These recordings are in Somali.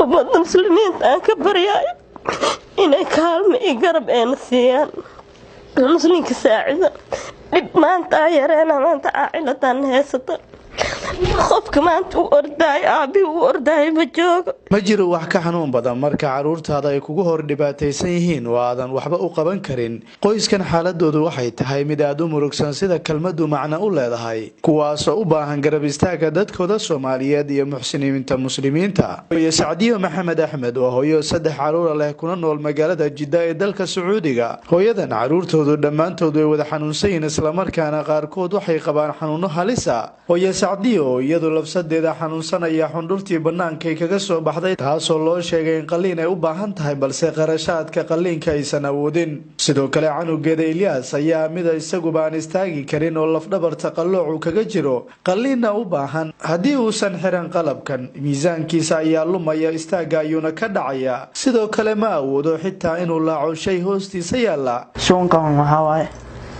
ummadda muslimiinta aan ka baryayo inay kaalmo iyo garab ayna siiyaan muslimka saacida dhib maanta yareena maanta caaciladan heysata qofka maanta u ordaay aabi u ordaay ma joogo ma jiro wax ka xanuun badan marka caruurtaada ay kugu hor dhibaataysan yihiin oo aadan waxba u qaban karin qoyskan xaaladoodu waxay tahay mid aad u murugsan sida kelmadu macna u leedahay kuwaasoo u baahan garab istaaga dadkooda Soomaaliyeed iyo muxsiniinta muslimiinta iyo Sacdiyo Maxamed Axmed oo hooyo 3 caruur leh kuna nool magaalada Jidda ee dalka Sacuudiga hooyadan caruurtoodu dhamaantood way wada xanuunsan yihiin isla markaana qaarkood waxay qabaan xanuuno halis ah hooyo Sacdiyo iyadoo lafsadeeda xanuunsanaya xundurtii banaanka kaga soo baxday taasoo loo sheegay in qaliin ay u baahan tahay balse qarashaadka qaliinka aysan awoodin sidoo kale canugeeda Ilyas ayaa mid isagu baan istaagi karin oo lafdhabarta qaloocu kaga jiro qaliinna u baahan hadii uusan xiran qalabkan miisaankiisa ayaa lumaya istaaga ayuuna ka dhacaya sidoo kale ma awoodo xitaa inuu laaco shay hoostiisa yaala shonkan waxa waaye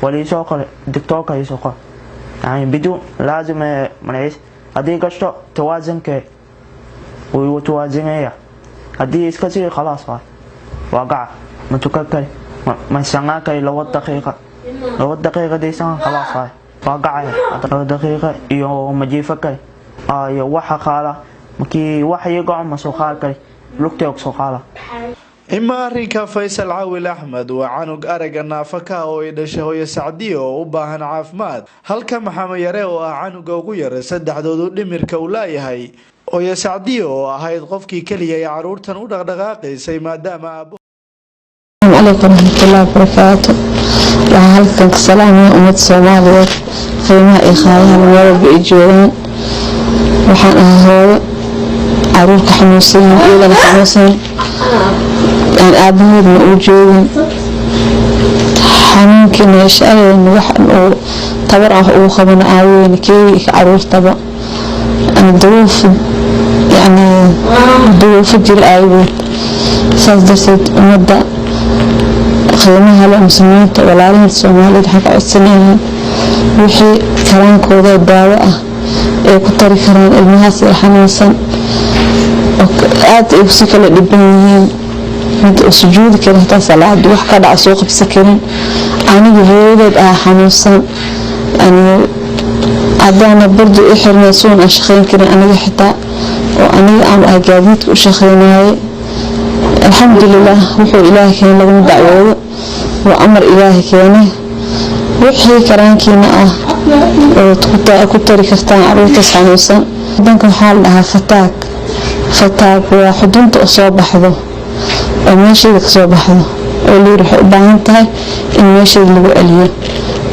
wali soo qale tiktok ay soo qale يعني بدون لازم منعيش هدي قشطة توازن كي وتوازنية هدي إسكتي خلاص واقع متككل ما سنعكي لو الدقيقة دي سنة خلاص واقع لو الدقيقة يوم مجيفك يو وحا خالة مكي وحا يقع مسوخالك لوكتي وكسوخالة إما أريكا فيصل عاويل أحمد وعنق أرق النافكا ويدشه هوية سعدية وباهن عافماد هل كم حميريو عنق وغير سدح دودو دميركا ولايهاي هوية سعدية هاي قفكي كلية يعرور تنو دغدغاقي سيما دام أبو عليكم ورحمة الله وبركاته وهلكم السلام يا أمة الصومالية قيمة إخايا الوالد بإجوان وحان أهو عرورك حموسين إيلا حموسين يعني أبوه موجود حنمكن يشعر إنه واحد طبعا هو خبنا عاوين كي عروس طبعا الظروف يعني ظروف الجيل عاوين صدرت مدة خدمها للمسلمين ولا عليهم الصومالي حق السنين وحي كلام كودا الدعوة كتري كلام المهاس الحنوسا آت إبسك الإبنيين سجود كده حتى صلاة دوح كده عسوق بسكرين أنا جهود حنوسا يعني عدانا برضو إحنا سون أشخين كده أنا حتى وأنا عم أجابيت وشخيناي الحمد لله وحي إلهي كان لهم دعوة وأمر إلهي كان وحي كران كينا وكتري كرتان عروت حنوسا بدنكم حال لها فتاك وحدونت أصاب حظه وماشي ذاك صوب حظه واللي يروح بعنتها إن ماشي اللي بقليه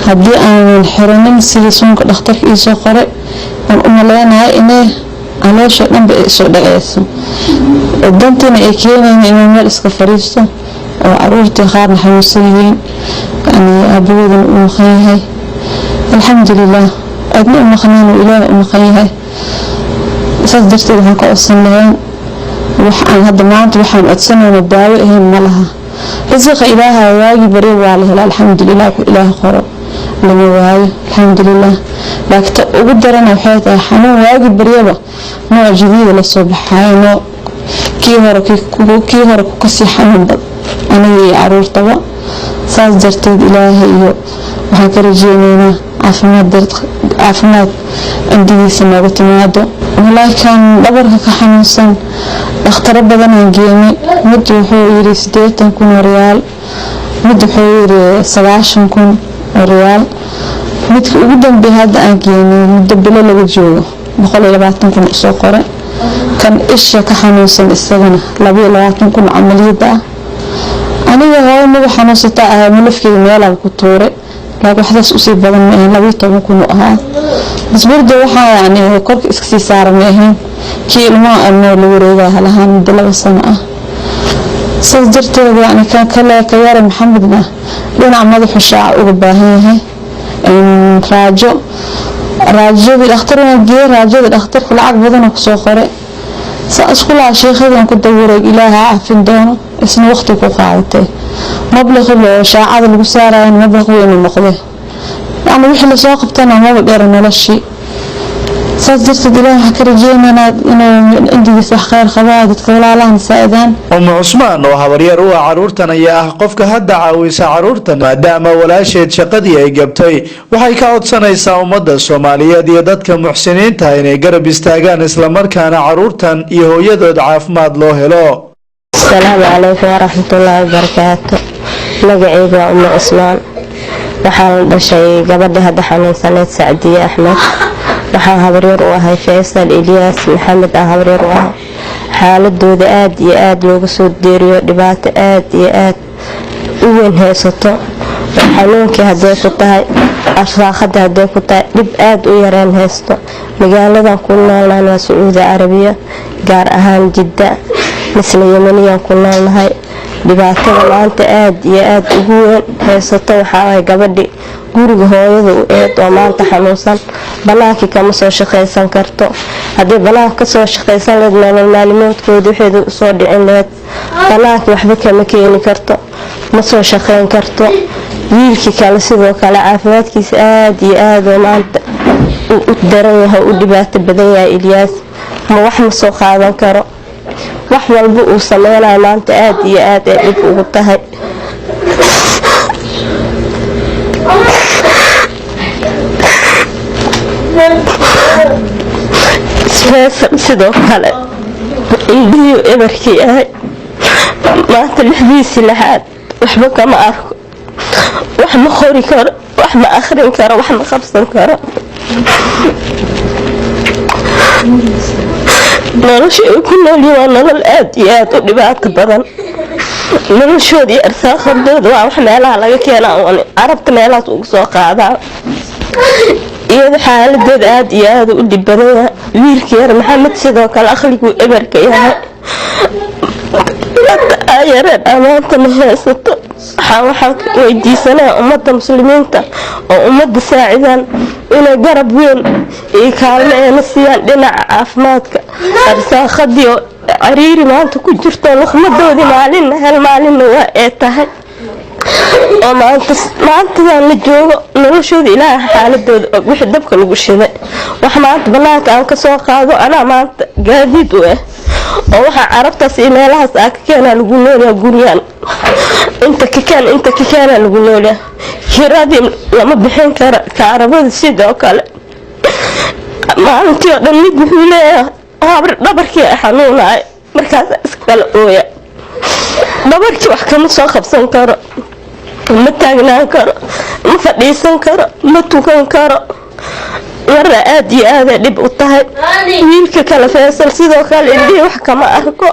هدي أنا الحرنين سيسون كدختك إيسو قرأ وأنا لنا إنه على شيء نبي إيسو دعيسو ودنتنا إكينا إن مال إسكفريسو وعروتي خارن حموسيين يعني أبوذ أمخيها الحمد لله أبناء أمخنين وإله أمخيها صدرتي لها كأصلا لهم وحان هذا معنات وحان أتسنى مداوئهم ملها رزق إلهها واجي بريو عليه الحمد لله إله قرب لما واجي الحمد لله لكن أقدر أنا وحياتها حنو واجي بريو نوع جديد للصبح هاي نوع كي هرك كسي حنون بد أنا عرور طبع صدرتي إلهي وحان كرجينينا عافمات عندي سنة مادو والله كان دبرها كحنوسا اخترب بدنا نجيمي مد وحويري 8 كون ريال مد وحويري 17 كون ريال مد قدام بهذا أنجيمي مد بلا لو جوجو بقول 20 كون سو قره كان إيش كحنوسا السنة 22 كون عملية أنا هاي ما حنوستا ملفكي ميلا كتوري لكن حدث أصيب بدن ما 12 كون أها بس برضو waxaa yani korka iska sii saaran maahan kii ilmo aan loo wareegahay lahaan dalaba sano صدرت يعني كان كلا كيار محمدنا لنا مدح الشاع وباهيه راجو بالاختر نجي راجو بالاختر كل عقب بدنا كسو قري سأسكول على شيخي كنت دوري إلها عافين دونه اسم وقتك وقاعدته مبلغ الشاعة المسارة مبلغ وين المقضي يعني وحي اللي ساقبتنا ما بقدر نلشي صدرت إله كرجينا إنه عندي بس خير خبادت كولا الله مساعدان عثمان oo habaryar u caruurtan ayaa ah qofka hadda caawisa caruurtan maadaama walaasheed shaqadii ay gabtay waxay ka codsanaysaa ummadda Soomaaliyeed iyo dadka muxsiniinta inay garab istaagaan isla markaana caruurtan iyo hooyadood caafimaad loo helo. Assalaamu alaykum wa rahmatullahi wa barakaatuh. Magacaygu waa Umm Usmaan. waxaan dhashay gabadha hadda xanuunsaneed Saadiya Axmed. waxaan habaryar u ahay Faysal Ilyas Maxamed habaryar u ahay. xaaladooda aad iyo aad looga soo deeriyo dhibaato aad iyo aad u weyn haysato. xanuunkii haday ku tahay arsaaqada haday ku tahay dib aad u yareen haysto. magaaladan ku noolnahay waa Sacuudi Carabiya gaar ahaan Jidda misla Yemeniyan ku noolnahay. dhibaatada maanta aad iyo aad ugu weyn haysato waxaa ay gabadhi guriga hooyada u eed oo maanta xanuunsan banaanka kama soo shaqeysan karto. hadii banaanka ka soo shaqeysan lahayd nolol maalmoodkooda waxay u soo dhicin lahayd banaanka waxba kama keeni karto ma soo shaqeyn karto. wiilkii kale sidoo kale caafimaadkiisa aad iyo aad oo maanta u daran yahay u dhibaato badan yahay Ilyas ma wax ma soo qaadan karo. wax walba uu sameeyay maanta aad iyo aad ay dib ugu tahay. sidoo kale indhiyo ebarkii ahay maanta lixdiisii laxaad waxba kama arko wax ma qori karo wax ma akhrin karo wax ma qabsan karo. nolosha ay ku noolyihiin waa nolol aad iyo aad u dhibaato badan. noloshoodii arsaaqadooda waa wax meelaha laga keenaa oo carabta meelahaas ugu soo qaadaa. iyada xaaladooda aad iyo aad u dhib badan yahay. wiilkii yar Maxamed sidoo kale akhligu ebarka yahay. ayareen amaanta ma haysato. waxaan weydiisanaa ummadda muslimiinta oo ummadda saacidaan inay garab weyn iyo kaalmo ay siiyaan dhinaca caafimaadka. arsaaqadii oo cariiri maanta ku jirto luqmadoodii maalinna hal maalinna waa ay tahay oo maantadan la joogo noloshooda ilaaha xaaladooda og wixii dabka lagu shiday. wax maanta banaanka aan ka soo qaado anaa maanta gaadiid u ah oo waxa carabtaas iyo meelahaas ka keenaa lagu noolyahay guriyaan inta ka keena lagu noolyahay. kiradii lama bixin karo kaarabada sidoo kale maalintii oo dhan mid wuxuu leeyahay dhabarkii xanuunay markaas iskala ooya. dhabarkii wax kama soo qabsan karo ma taagnaan karo ma fadhiisan karo ma tukan karo. marna aad iyo aad dhib u tahay. wiilka kale Faysal sidoo kale indhii wax kama arko.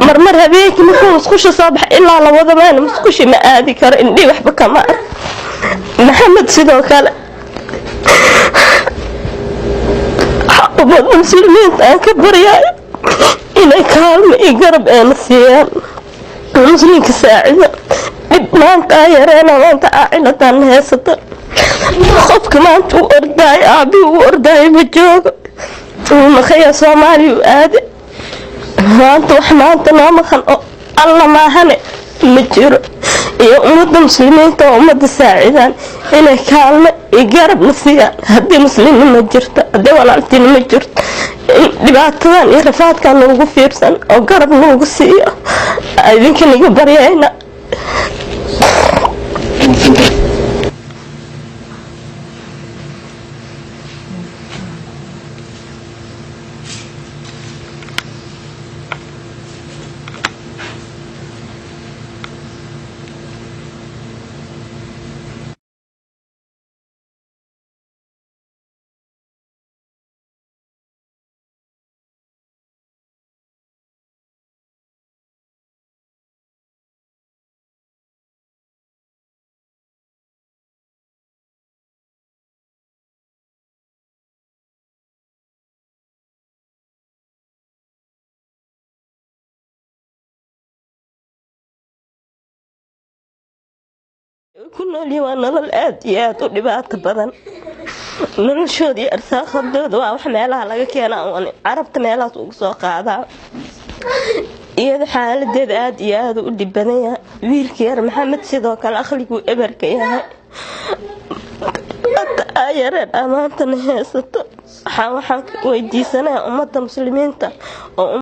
marmar habeenkii markuu musqusha soo baxay ilaa la wada maan musqusha ma aadi karo indhii waxba kama arko. Maxamed sidoo kale ummadda muslimiinta aan ka baryayo inay kaalmo iyo garab ay siiyaan muslimka saacida. dhib maanta yareena maanta caaciladan haysato. qofka maanta u ordaay aabii u ordaay ma joogo. maqaya Soomaaliya u aade maanta wax maanta noo maqan oo alla maahane ma jiro. iyo ummadda muslimiinta oo ummadda saacidaan inay kaalmo iyo garab siiyaan. haddii muslimin ma jirto haddii walaaltiin ma jirto dhibaatadan iyo rafaadkan lagu fiirsan oo garab lagu siiyo idinka niga baryayna. ku noolyihiin waa nolol aad iyo aad u dhibaato badan. noloshoodii arsaaqadooda waa wax meelaha laga keenaa oo carabta meelahaas ugu soo qaadaa. iyada xaaladeeda aad iyo aad u dhib badan yahay. wiilkii yar Maxamed sidoo kale akhligu ebarka yahay. ayareen amaanta ma haysato. waxaan weydiisanayaa ummadda muslimiinta oo